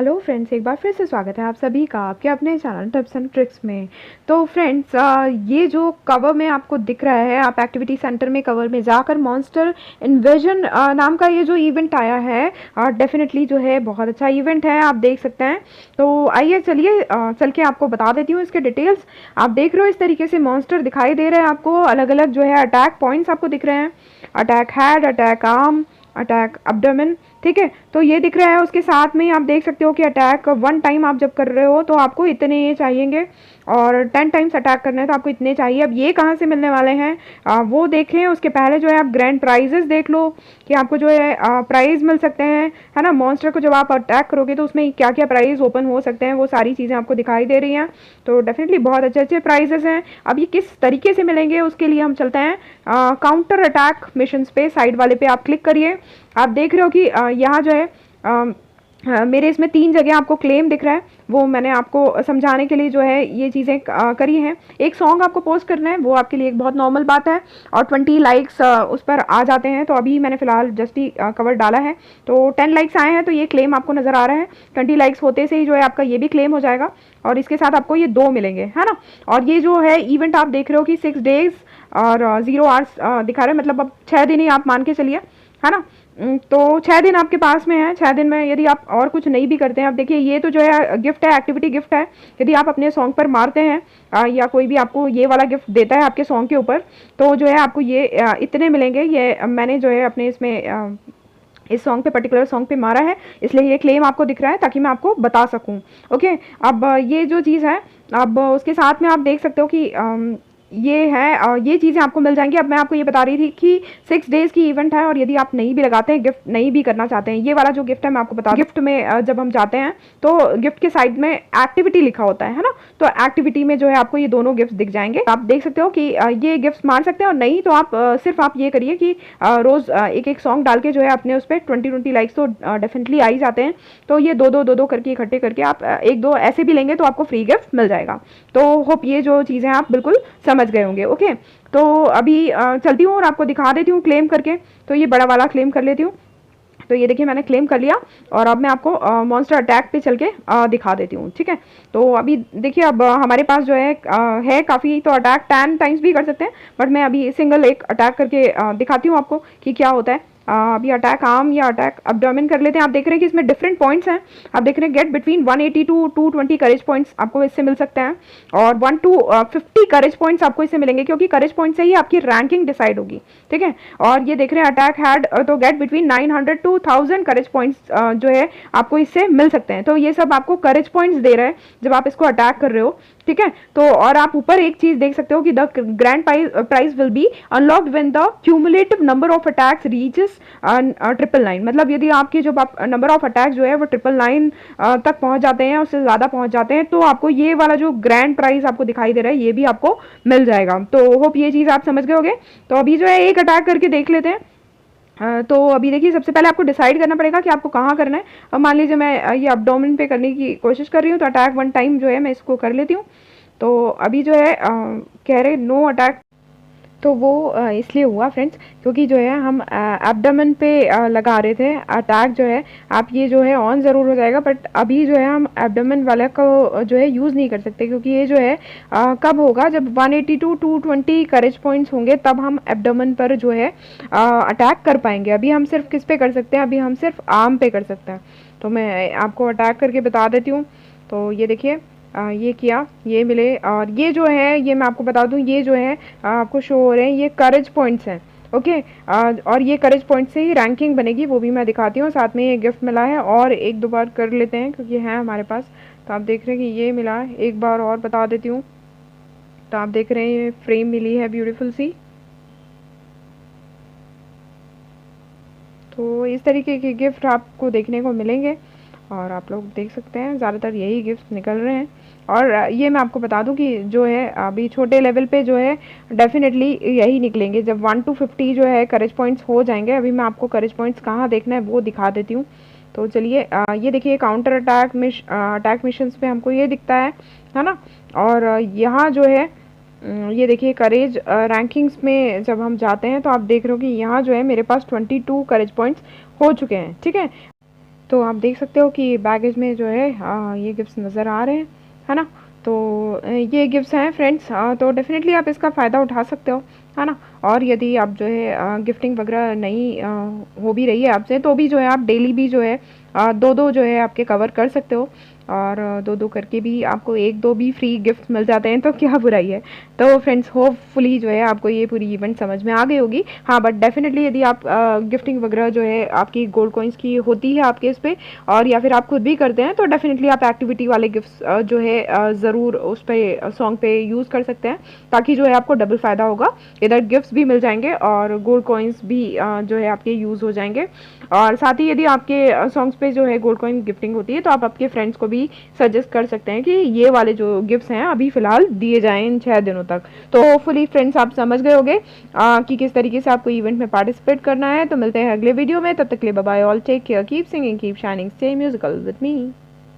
Hello friends, एक बार फिर से स्वागत है आप सभी का आपके अपने चैनल टिप्स एंड ट्रिक्स में। तो फ्रेंड्स, ये जो कवर में आपको दिख रहा है, आप एक्टिविटी सेंटर में कवर में जाकर मॉन्स्टर इन्वेजन नाम का ये जो इवेंट आया है, डेफिनेटली जो है बहुत अच्छा इवेंट है, आप देख सकते हैं। तो आइए चलिए चल के आपको बता देती हूँ इसके डिटेल्स। आप देख रहे हो इस तरीके से मॉन्स्टर दिखाई दे रहे हैं आपको, अलग अलग जो है अटैक पॉइंट्स आपको दिख रहे हैं। Attack head, attack arm, attack abdomen, ठीक है। तो ये दिख रहा है, उसके साथ में आप देख सकते हो कि अटैक 1 टाइम आप जब कर रहे हो तो आपको इतने ये चाहिएंगे, और 10 टाइम्स अटैक करना है तो आपको इतने चाहिए। अब ये कहाँ से मिलने वाले हैं वो देखें, उसके पहले जो है आप ग्रैंड प्राइजेस देख लो कि आपको जो है प्राइज़ मिल सकते हैं, है ना। मॉन्स्टर को जब आप अटैक करोगे तो उसमें क्या क्या प्राइज़ ओपन हो सकते हैं, वो सारी चीज़ें आपको दिखाई दे रही हैं। तो डेफिनेटली बहुत अच्छे अच्छे प्राइजेस हैं। अब ये किस तरीके से मिलेंगे उसके लिए हम चलते हैं काउंटर अटैक मिशंस पे। साइड वाले पे आप क्लिक करिए। आप देख रहे हो कि यहाँ जो है मेरे इसमें 3 जगह आपको क्लेम दिख रहा है, वो मैंने आपको समझाने के लिए जो है ये चीज़ें करी हैं। एक सॉन्ग आपको पोस्ट करना है, वो आपके लिए एक बहुत नॉर्मल बात है, और 20 लाइक्स उस पर आ जाते हैं। तो अभी मैंने फ़िलहाल जस्ट ही कवर डाला है, तो 10 लाइक्स आए हैं, तो ये क्लेम आपको नज़र आ रहा है। 20 लाइक्स होते से ही जो है आपका ये भी क्लेम हो जाएगा, और इसके साथ आपको ये 2 मिलेंगे, है ना। और ये जो है इवेंट आप देख रहे हो कि 6 डेज़ और 0 आवर्स दिखा रहे हैं, मतलब अब 6 दिन ही आप मान के चलिए, है ना। तो 6 दिन आपके पास में है। 6 दिन में यदि आप और कुछ नहीं भी करते हैं, आप देखिए ये तो जो है गिफ्ट है, एक्टिविटी गिफ्ट है। यदि आप अपने सॉन्ग पर मारते हैं या कोई भी आपको ये वाला गिफ्ट देता है आपके सॉन्ग के ऊपर, तो जो है आपको ये इतने मिलेंगे। ये मैंने जो है अपने इसमें इस सॉन्ग पे, पर्टिकुलर सॉन्ग पे मारा है, इसलिए ये क्लेम आपको दिख रहा है ताकि मैं आपको बता सकूं। ओके, अब ये जो चीज़ है, अब उसके साथ में आप देख सकते हो कि ये है, ये चीज़ें आपको मिल जाएंगी। अब मैं आपको ये बता रही थी कि 6 डेज़ की इवेंट है, और यदि आप नहीं भी लगाते हैं, गिफ्ट नहीं भी करना चाहते हैं, ये वाला जो गिफ्ट है मैं आपको बता, गिफ्ट में जब हम जाते हैं तो गिफ्ट के साइड में एक्टिविटी लिखा होता है ना। तो एक्टिविटी में जो है आपको ये दोनों गिफ्ट दिख जाएंगे। आप देख सकते हो कि ये गिफ्ट मार सकते हैं, और नहीं तो आप सिर्फ आप ये करिए कि रोज़ एक एक सॉन्ग डाल के जो है अपने उस पर 20 लाइक्स तो डेफिनेटली आ ही जाते हैं। तो ये दो करके इकट्ठे करके आप 1-2 ऐसे भी लेंगे तो आपको फ्री गिफ्ट मिल जाएगा। तो होप ये जो चीज़ें आप बिल्कुल समझ गए होंगे। ओके, तो अभी चलती हूँ और आपको दिखा देती हूँ क्लेम करके। तो ये बड़ा वाला क्लेम कर लेती हूँ। तो ये देखिए मैंने क्लेम कर लिया, और अब मैं आपको मॉन्स्टर अटैक पे चल के दिखा देती हूँ, ठीक है। तो अभी देखिए, अब हमारे पास जो है काफ़ी, तो अटैक 10 टाइम्स भी कर सकते हैं, बट मैं अभी सिंगल एक अटैक करके दिखाती हूँ आपको कि क्या होता है। अभी अटैक आर्म या अटैक एब्डोमेन कर लेते हैं। आप देख रहे हैं कि इसमें डिफरेंट पॉइंट्स हैं। आप देख रहे हैं get between 180 to 220 courage points आपको इससे मिल सकते हैं, और 1 to 50 करेज पॉइंट्स आपको इससे मिलेंगे, क्योंकि करेज पॉइंट से ही आपकी रैंकिंग डिसाइड होगी, ठीक है। और ये देख रहे हैं अटैक हैड, तो get between 900 to 1000 courage points जो है आपको इससे मिल सकते हैं। तो ये सब आपको करेज पॉइंट्स दे रहे हैं जब आप इसको अटैक कर रहे हो, ठीक है। तो और आप ऊपर एक चीज देख सकते हो कि the grand prize will be unlocked when the cumulative number of attacks reaches 999। मतलब यदि आपके जो नंबर ऑफ अटैक जो है वो 999 तक पहुंच जाते हैं, उससे ज़्यादा पहुंच जाते हैं, तो आपको ये वाला जो ग्रैंड प्राइज आपको दिखाई दे रहा है ये भी आपको मिल जाएगा। तो होप ये चीज़ आप समझ गए होंगे। तो अभी जो है एक अटैक करके देख लेते हैं। तो अभी देखिए, सबसे पहले आपको डिसाइड करना पड़ेगा कि आपको कहाँ करना है। अब मान लीजिए मैं ये एब्डोमेन पे करने की कोशिश कर रही हूँ, तो अटैक 1 टाइम जो है मैं इसको कर लेती हूँ। तो अभी जो है कह रहे नो अटैक, तो वो इसलिए हुआ फ्रेंड्स, क्योंकि जो है हम एब्डोमेन पे लगा रहे थे अटैक जो है। आप ये जो है ऑन ज़रूर हो जाएगा, बट अभी जो है हम एब्डोमेन वाले को जो है यूज़ नहीं कर सकते, क्योंकि ये जो है कब होगा, जब 180 to 220 करेज पॉइंट्स होंगे, तब हम एब्डोमेन पर जो है अटैक कर पाएंगे। अभी हम सिर्फ किस पे कर सकते हैं, अभी हम सिर्फ आर्म पे कर सकते हैं। तो मैं आपको अटैक करके बता देती हूँ। तो ये देखिए, ये किया, ये मिले, और ये जो है, ये मैं आपको बता दूं, ये जो है आपको शो हो रहे हैं, ये करेज पॉइंट्स हैं। ओके, और ये करेज पॉइंट से ही रैंकिंग बनेगी, वो भी मैं दिखाती हूँ। साथ में ये गिफ्ट मिला है, और 1-2 बार कर लेते हैं क्योंकि है हमारे पास। तो आप देख रहे हैं कि ये मिला है, एक बार और बता देती हूँ। तो आप देख रहे हैं ये फ्रेम मिली है ब्यूटीफुल सी। तो इस तरीके के गिफ्ट आपको देखने को मिलेंगे, और आप लोग देख सकते हैं ज़्यादातर यही गिफ्ट निकल रहे हैं। और ये मैं आपको बता दूं कि जो है अभी छोटे लेवल पे जो है डेफिनेटली यही निकलेंगे, जब 1 to 50 जो है करेज पॉइंट्स हो जाएंगे। अभी मैं आपको करेज पॉइंट्स कहाँ देखना है वो दिखा देती हूँ। तो चलिए, ये देखिए काउंटर अटैक मिशंस पे हमको ये दिखता है ना। और यहाँ जो है ये देखिए करेज रैंकिंग्स में जब हम जाते हैं, तो आप देख रहे हो कि यहाँ जो है मेरे पास 22 करेज पॉइंट्स हो चुके हैं, ठीक है। तो आप देख सकते हो कि बैगेज में जो है ये गिफ्ट्स नज़र आ रहे हैं, है ना। तो ये गिफ्ट्स हैं फ्रेंड्स, तो डेफ़िनेटली आप इसका फ़ायदा उठा सकते हो, है ना। और यदि आप जो है गिफ्टिंग वगैरह नहीं हो भी रही है आपसे, तो भी जो है आप डेली भी जो है 2-2 जो है आपके कवर कर सकते हो, और 2-2 करके भी आपको 1-2 भी फ्री गिफ्ट मिल जाते हैं, तो क्या बुराई है। तो फ्रेंड्स होपफुली जो है आपको ये पूरी इवेंट समझ में आ गई होगी। हाँ, बट डेफ़िनेटली यदि आप गिफ्टिंग वगैरह जो है आपकी गोल्ड कॉइन्स की होती है आपके इस पे, और या फिर आप खुद भी करते हैं, तो डेफ़िनेटली आप एक्टिविटी वाले गिफ्ट्स जो है ज़रूर उस पे सॉन्ग पे यूज़ कर सकते हैं, ताकि जो है आपको डबल फ़ायदा होगा। इधर गिफ्ट्स भी मिल जाएंगे और गोल्ड कॉइन्स भी जो है आपके यूज़ हो जाएंगे। और साथ ही यदि आपके सॉन्ग्स पे जो है गोल्ड कॉइन गिफ्टिंग होती है, तो आप आपके फ्रेंड्स को भी सजेस्ट कर सकते हैं कि ये वाले जो गिफ्ट्स हैं अभी फ़िलहाल दिए जाएँ इन 6 दिनों तक। तो होपफुली फ्रेंड्स आप समझ गए होंगे कि किस तरीके से आपको इवेंट में पार्टिसिपेट करना है। तो मिलते हैं अगले वीडियो में, तब तक के लिए bye bye all, take care, keep singing, keep shining, stay musical with me.